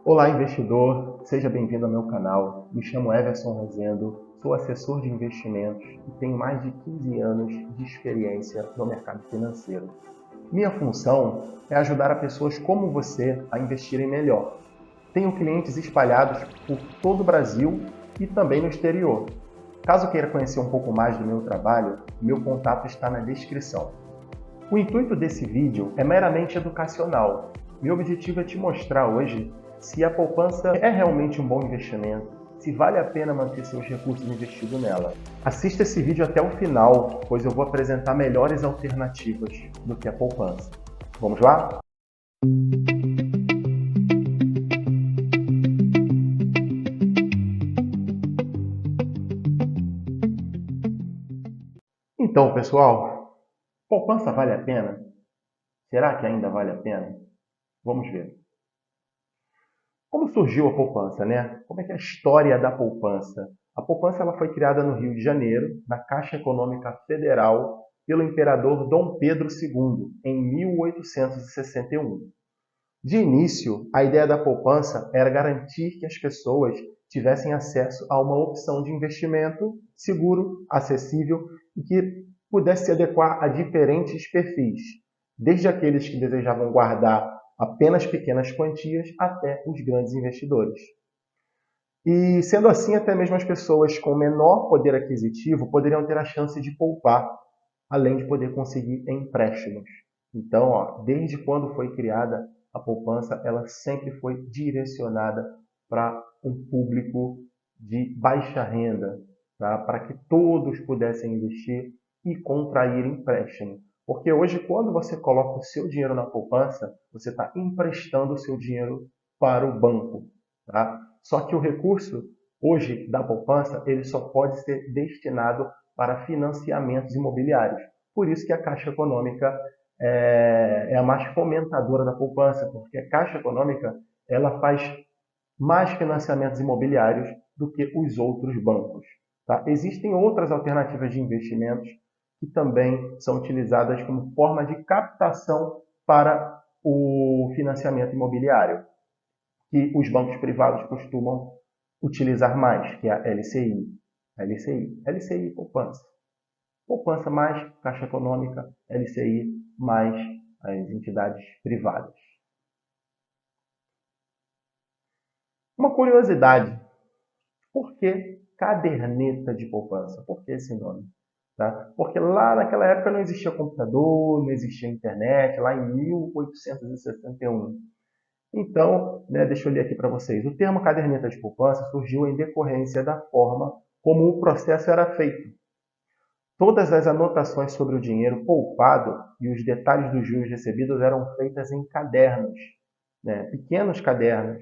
Olá, investidor! Seja bem-vindo ao meu canal. Me chamo Everson Rosendo, sou assessor de investimentos e tenho mais de 15 anos de experiência no mercado financeiro. Minha função é ajudar a pessoas como você a investirem melhor. Tenho clientes espalhados por todo o Brasil e também no exterior. Caso queira conhecer um pouco mais do meu trabalho, meu contato está na descrição. O intuito desse vídeo é meramente educacional. Meu objetivo é te mostrar hoje se a poupança é realmente um bom investimento, se vale a pena manter seus recursos investidos nela. Assista esse vídeo até o final, pois eu vou apresentar melhores alternativas do que a poupança. Vamos lá? Então, pessoal, poupança vale a pena? Será que ainda vale a pena? Vamos ver. Como surgiu a poupança, né? Como é que é a história da poupança? A poupança ela foi criada no Rio de Janeiro, na Caixa Econômica Federal, pelo imperador Dom Pedro II, em 1861. De início, a ideia da poupança era garantir que as pessoas tivessem acesso a uma opção de investimento seguro, acessível e que pudesse se adequar a diferentes perfis, desde aqueles que desejavam guardar apenas pequenas quantias até os grandes investidores. E, sendo assim, até mesmo as pessoas com menor poder aquisitivo poderiam ter a chance de poupar, além de poder conseguir empréstimos. Então, desde quando foi criada a poupança, ela sempre foi direcionada para um público de baixa renda, tá? Para que todos pudessem investir e contrair empréstimo. Porque hoje, quando você coloca o seu dinheiro na poupança, você está emprestando o seu dinheiro para o banco. Tá? Só que o recurso, hoje, da poupança, ele só pode ser destinado para financiamentos imobiliários. Por isso que a Caixa Econômica é a mais fomentadora da poupança, porque a Caixa Econômica ela faz mais financiamentos imobiliários do que os outros bancos. Tá? Existem outras alternativas de investimentos que também são utilizadas como forma de captação para o financiamento imobiliário, que os bancos privados costumam utilizar mais, que é a LCI. LCI poupança. Poupança mais Caixa Econômica, LCI mais as entidades privadas. Uma curiosidade, por que caderneta de poupança? Por que esse nome? Tá? Porque lá naquela época não existia computador, não existia internet, lá em 1861. Então, deixa eu ler aqui para vocês. O termo caderneta de poupança surgiu em decorrência da forma como o processo era feito. Todas as anotações sobre o dinheiro poupado e os detalhes dos juros recebidos eram feitas em cadernos, pequenos cadernos,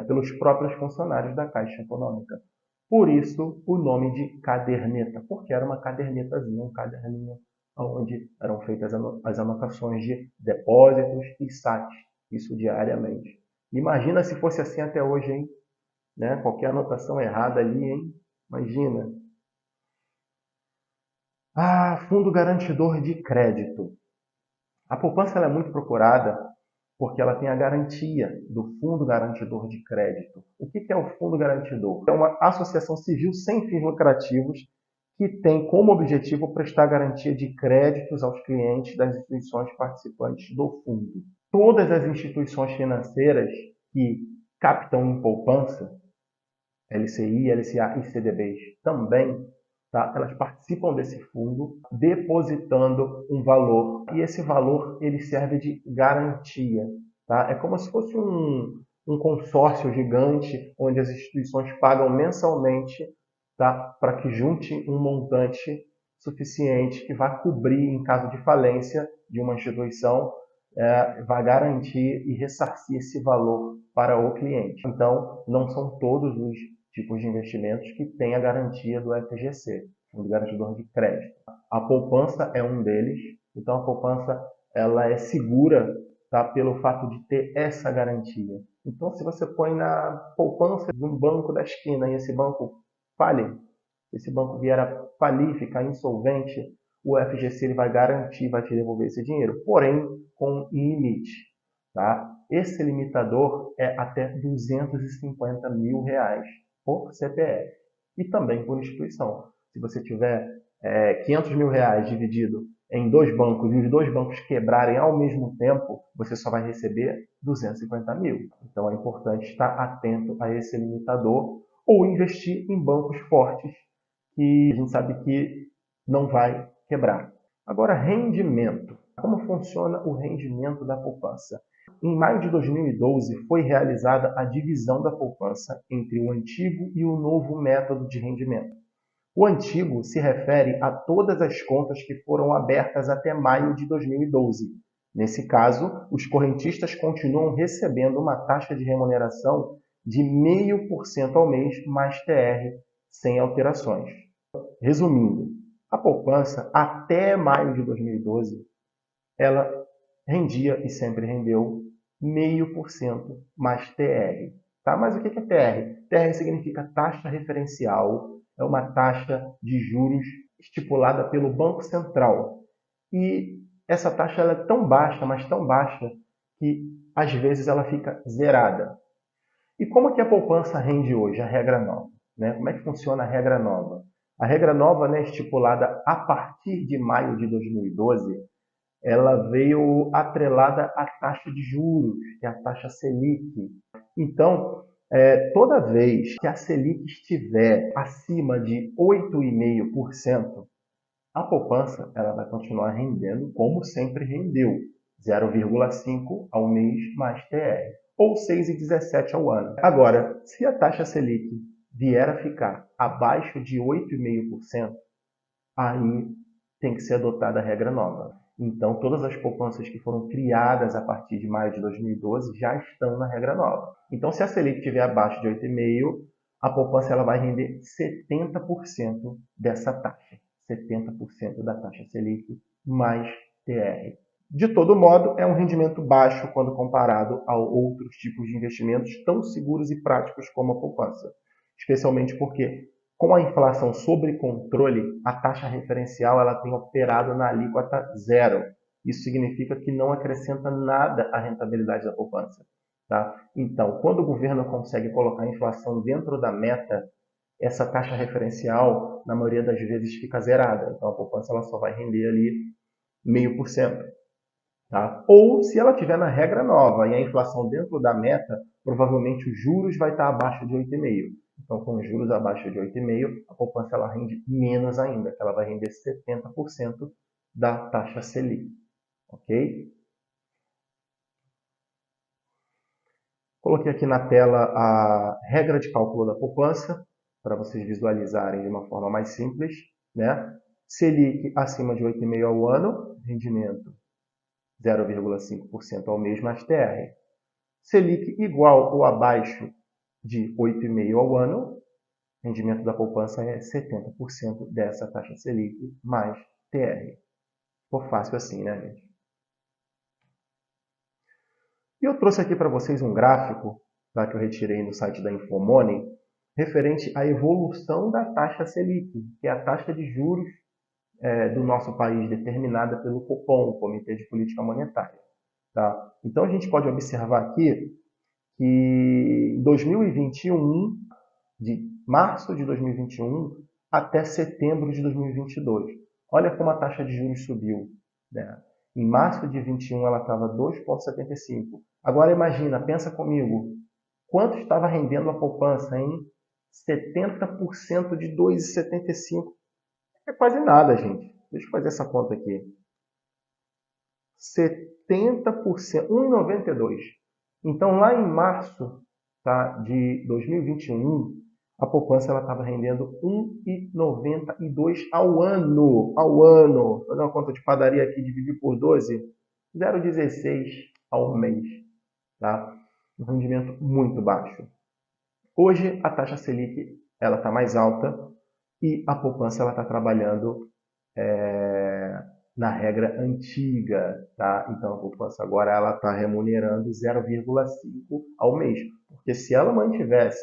pelos próprios funcionários da Caixa Econômica. Por isso, o nome de caderneta, porque era uma cadernetazinha, um caderninho, onde eram feitas as anotações de depósitos e saques, isso diariamente. Imagina se fosse assim até hoje, hein? Qualquer anotação errada ali, hein? Imagina. Fundo garantidor de crédito. A poupança ela é muito procurada porque ela tem a garantia do Fundo Garantidor de Crédito. O que é o Fundo Garantidor? É uma associação civil sem fins lucrativos que tem como objetivo prestar garantia de créditos aos clientes das instituições participantes do fundo. Todas as instituições financeiras que captam em poupança, LCI, LCA e CDBs também, tá? Elas participam desse fundo depositando um valor e esse valor ele serve de garantia. Tá? É como se fosse um consórcio gigante onde as instituições pagam mensalmente, tá? Para que junte um montante suficiente que vá cobrir em caso de falência de uma instituição, vai garantir e ressarcir esse valor para o cliente. Então, não são todos os tipos de investimentos que têm a garantia do FGC, Fundo Garantidor de Crédito. A poupança é um deles, então a poupança ela é segura, tá, pelo fato de ter essa garantia. Então, se você põe na poupança de um banco da esquina e esse banco fale, esse banco vier a falir, ficar insolvente, o FGC ele vai garantir, vai te devolver esse dinheiro, porém com limite. Tá? Esse limitador é até R$ 250 mil por CPF e também por instituição. Se você tiver R$ 500 mil dividido em 2 bancos e os 2 bancos quebrarem ao mesmo tempo, você só vai receber 250 mil. Então é importante estar atento a esse limitador ou investir em bancos fortes que a gente sabe que não vai quebrar. Agora, rendimento. Como funciona o rendimento da poupança? Em maio de 2012, foi realizada a divisão da poupança entre o antigo e o novo método de rendimento. O antigo se refere a todas as contas que foram abertas até maio de 2012. Nesse caso, os correntistas continuam recebendo uma taxa de remuneração de 0,5% ao mês mais TR, sem alterações. Resumindo, a poupança até maio de 2012, ela rendia e sempre rendeu 0,5% mais TR. Tá? Mas o que é TR? TR significa taxa referencial, é uma taxa de juros estipulada pelo Banco Central. E essa taxa ela é tão baixa, mas tão baixa, que às vezes ela fica zerada. E como é que a poupança rende hoje, a regra nova? Né? Como é que funciona a regra nova? A regra nova, né, estipulada a partir de maio de 2012, ela veio atrelada à taxa de juros, que é a taxa Selic. Então, toda vez que a Selic estiver acima de 8,5%, a poupança ela vai continuar rendendo como sempre rendeu, 0,5 ao mês mais TR, ou 6,17 ao ano. Agora, se a taxa Selic vier a ficar abaixo de 8,5%, aí tem que ser adotada a regra nova. Então, todas as poupanças que foram criadas a partir de maio de 2012 já estão na regra nova. Então, se a Selic estiver abaixo de 8,5%, a poupança ela vai render 70% dessa taxa. 70% da taxa Selic mais TR. De todo modo, é um rendimento baixo quando comparado a outros tipos de investimentos tão seguros e práticos como a poupança. Especialmente porque, com a inflação sob controle, a taxa referencial ela tem operado na alíquota zero. Isso significa que não acrescenta nada à rentabilidade da poupança. Tá? Então, quando o governo consegue colocar a inflação dentro da meta, essa taxa referencial, na maioria das vezes, fica zerada. Então, a poupança ela só vai render ali 0,5%. Tá? Ou, se ela estiver na regra nova e a inflação dentro da meta, provavelmente os juros vai estar abaixo de 8,5%. Então, com os juros abaixo de 8,5%, a poupança ela rende menos ainda, que ela vai render 70% da taxa Selic. Ok? Coloquei aqui na tela a regra de cálculo da poupança, para vocês visualizarem de uma forma mais simples. Né? Selic acima de 8,5% ao ano, rendimento 0,5% ao mês mais TR. Selic igual ou abaixo de 8,5% ao ano, rendimento da poupança é 70% dessa taxa Selic mais TR. Ficou fácil assim, né, gente? E eu trouxe aqui para vocês um gráfico, tá, que eu retirei no site da Infomoney, referente à evolução da taxa Selic, que é a taxa de juros do nosso país determinada pelo Copom, o Comitê de Política Monetária. Tá? Então a gente pode observar aqui que em 2021, de março de 2021 até setembro de 2022, olha como a taxa de juros subiu. Né? Em março de 21 ela estava 2,75. Agora imagina, pensa comigo, quanto estava rendendo a poupança em 70% de 2,75? É quase nada, gente. Deixa eu fazer essa conta aqui. 70%, 1,92. Então, lá em março, tá, de 2021, a poupança estava rendendo 1,92 ao ano. Ao ano. Vou fazer uma conta de padaria aqui, dividir por 12, 0,16 ao mês. Tá? Um rendimento muito baixo. Hoje, a taxa Selic está mais alta e a poupança está trabalhando na regra antiga. Tá? Então, a poupança agora está remunerando 0,5 ao mês. Porque se ela mantivesse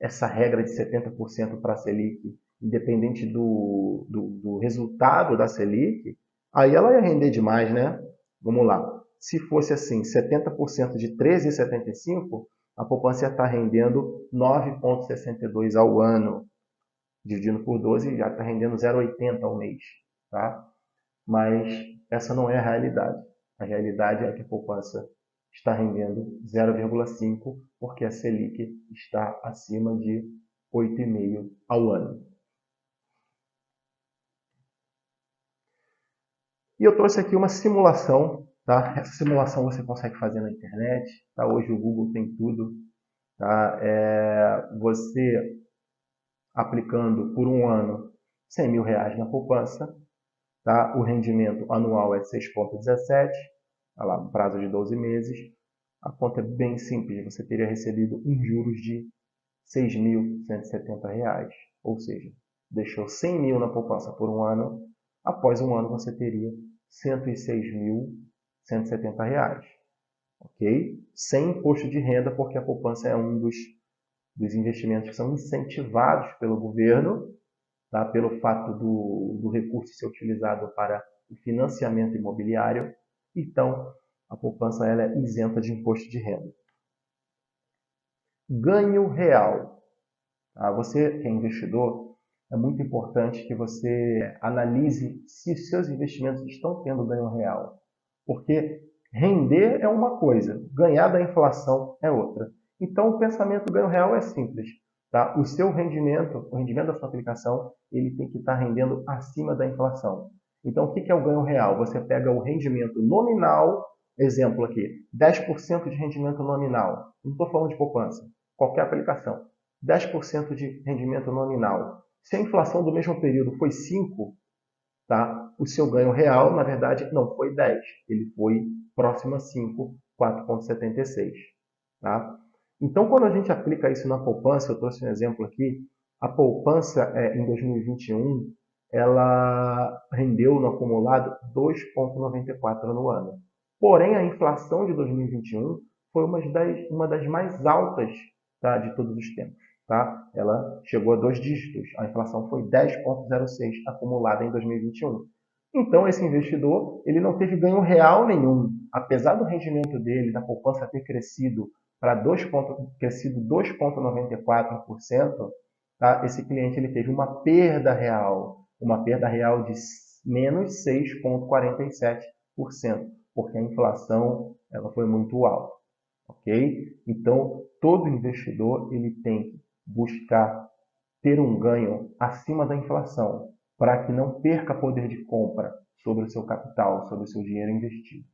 essa regra de 70% para a Selic, independente do resultado da Selic, aí ela ia render demais, né? Vamos lá. se fosse assim, 70% de 13,75, a poupança está rendendo 9,62 ao ano. Dividindo por 12, já está rendendo 0,80 ao mês. Tá? Mas essa não é a realidade. A realidade é que a poupança está rendendo 0,5, porque a Selic está acima de 8,5 ao ano. E eu trouxe aqui uma simulação. Tá? Essa simulação você consegue fazer na internet. Tá? Hoje o Google tem tudo. Tá? Você aplicando por um ano R$100.000 na poupança, tá? O rendimento anual é 6,17, tá lá, no prazo de 12 meses. A conta é bem simples, você teria recebido um juros de R$6.170, ou seja, deixou 100 mil na poupança por um ano, após um ano você teria R$106.170, ok? Sem imposto de renda, porque a poupança é um dos investimentos que são incentivados pelo governo, tá? Pelo fato do recurso ser utilizado para o financiamento imobiliário. Então, a poupança ela é isenta de imposto de renda. Ganho real. Tá? Você que é investidor, é muito importante que você analise se os seus investimentos estão tendo ganho real. Porque render é uma coisa, ganhar da inflação é outra. Então, o pensamento ganho real é simples. Tá? O seu rendimento, o rendimento da sua aplicação, ele tem que estar rendendo acima da inflação. Então, o que é o ganho real? Você pega o rendimento nominal, exemplo aqui, 10% de rendimento nominal. Não estou falando de poupança, qualquer aplicação. 10% de rendimento nominal. Se a inflação do mesmo período foi 5, tá? O seu ganho real, na verdade, não foi 10. Ele foi próximo a 5, 4,76. Tá? Então, quando a gente aplica isso na poupança, eu trouxe um exemplo aqui, a poupança em 2021, ela rendeu no acumulado 2,94 no ano. Porém, a inflação de 2021 foi uma das mais altas, tá, de todos os tempos. Tá? Ela chegou a 2 dígitos. A inflação foi 10,06 acumulada em 2021. Então, esse investidor ele não teve ganho real nenhum. Apesar do rendimento dele, da poupança ter crescido para 2,94%, tá? Esse cliente ele teve uma perda real de menos 6,47%, porque a inflação ela foi muito alta. Ok? Então, todo investidor ele tem que buscar ter um ganho acima da inflação, para que não perca poder de compra sobre o seu capital, sobre o seu dinheiro investido.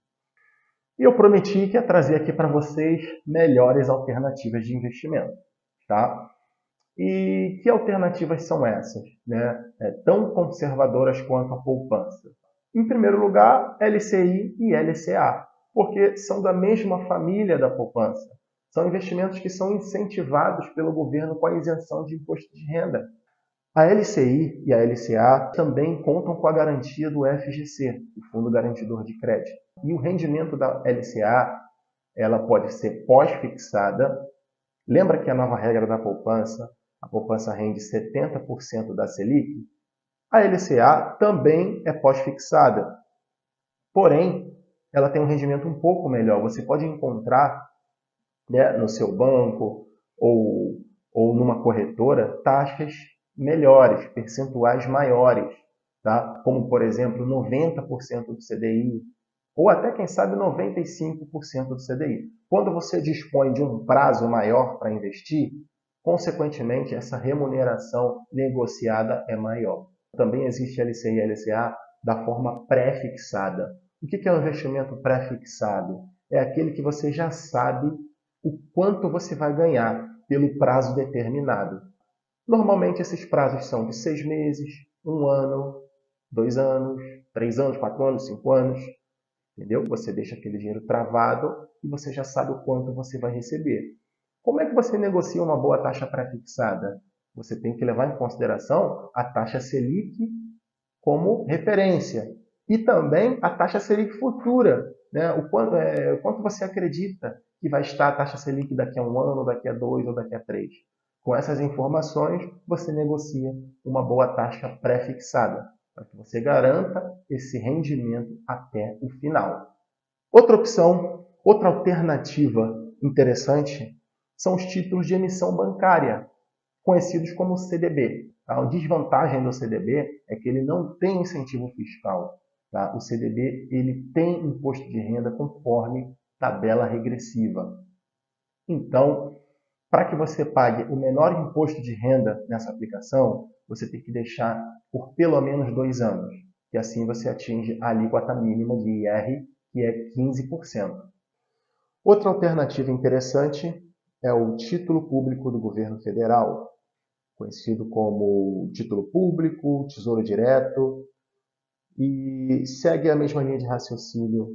E eu prometi que ia trazer aqui para vocês melhores alternativas de investimento. Tá? E que alternativas são essas, né? Tão conservadoras quanto a poupança? Em primeiro lugar, LCI e LCA, porque são da mesma família da poupança. São investimentos que são incentivados pelo governo com a isenção de imposto de renda. A LCI e a LCA também contam com a garantia do FGC, o Fundo Garantidor de Crédito. E o rendimento da LCA ela pode ser pós-fixada. Lembra que a nova regra da poupança, a poupança rende 70% da Selic? A LCA também é pós-fixada. Porém, ela tem um rendimento um pouco melhor. Você pode encontrar, né, no seu banco ou numa corretora taxas melhores, percentuais maiores, tá? Como, por exemplo, 90% do CDI, ou até, quem sabe, 95% do CDI. Quando você dispõe de um prazo maior para investir, consequentemente, essa remuneração negociada é maior. Também existe LCI e LCA da forma pré-fixada. O que é um investimento pré-fixado? É aquele que você já sabe o quanto você vai ganhar pelo prazo determinado. Normalmente, esses prazos são de 6 meses, 1 ano, 2 anos, 3 anos, 4 anos, 5 anos. Entendeu? Você deixa aquele dinheiro travado e você já sabe o quanto você vai receber. Como é que você negocia uma boa taxa pré-fixada? Você tem que levar em consideração a taxa Selic como referência e também a taxa Selic futura. Né? O quanto você acredita que vai estar a taxa Selic daqui a 1 ano, daqui a 2 ou daqui a 3. Com essas informações, você negocia uma boa taxa pré-fixada, para que você garanta esse rendimento até o final. Outra opção, outra alternativa interessante são os títulos de emissão bancária, conhecidos como CDB. A desvantagem do CDB é que ele não tem incentivo fiscal. Tá? O CDB ele tem imposto de renda conforme tabela regressiva. Então, para que você pague o menor imposto de renda nessa aplicação, você tem que deixar por pelo menos 2 anos, que assim você atinge a alíquota mínima de IR, que é 15%. Outra alternativa interessante é o título público do governo federal, conhecido como título público, tesouro direto, e segue a mesma linha de raciocínio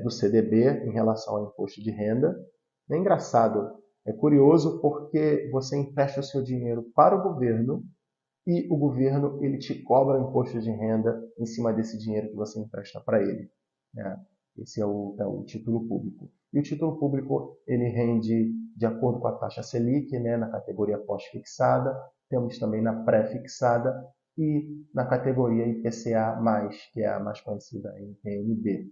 do CDB em relação ao imposto de renda. É engraçado, é curioso porque você empresta o seu dinheiro para o governo e o governo ele te cobra imposto de renda em cima desse dinheiro que você empresta para ele. Né? Esse é o título público. E o título público ele rende de acordo com a taxa Selic, né, na categoria pós-fixada, temos também na pré-fixada e na categoria IPCA+, que é a mais conhecida em PNB.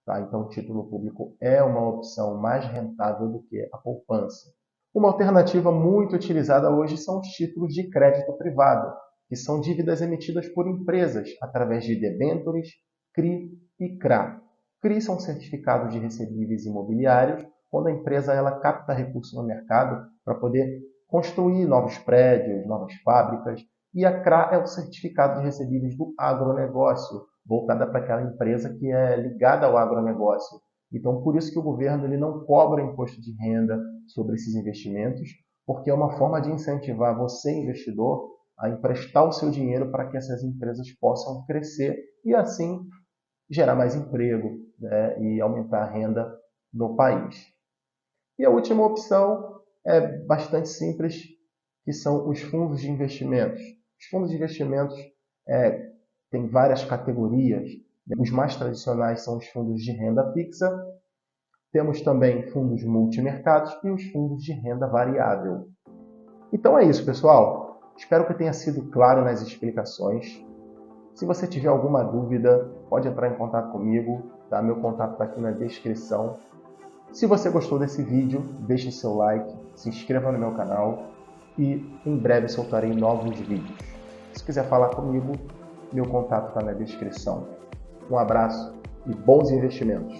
Tá? Então, o título público é uma opção mais rentável do que a poupança. Uma alternativa muito utilizada hoje são os títulos de crédito privado, que são dívidas emitidas por empresas através de debêntures, CRI e CRA. CRI são certificados de recebíveis imobiliários, quando a empresa ela capta recursos no mercado para poder construir novos prédios, novas fábricas, e a CRA é o certificado de recebíveis do agronegócio, voltada para aquela empresa que é ligada ao agronegócio. Então, por isso que o governo ele não cobra imposto de renda sobre esses investimentos, porque é uma forma de incentivar você, investidor, a emprestar o seu dinheiro para que essas empresas possam crescer e, assim, gerar mais emprego, né, e aumentar a renda no país. E a última opção é bastante simples, que são os fundos de investimentos. Os fundos de investimentos têm várias categorias. Os mais tradicionais são os fundos de renda fixa. Temos também fundos multimercados e os fundos de renda variável. Então é isso, pessoal. Espero que tenha sido claro nas explicações. Se você tiver alguma dúvida, pode entrar em contato comigo. Tá? Meu contato está aqui na descrição. Se você gostou desse vídeo, deixe seu like, se inscreva no meu canal e em breve soltarei novos vídeos. Se quiser falar comigo, meu contato está na descrição. Um abraço e bons investimentos!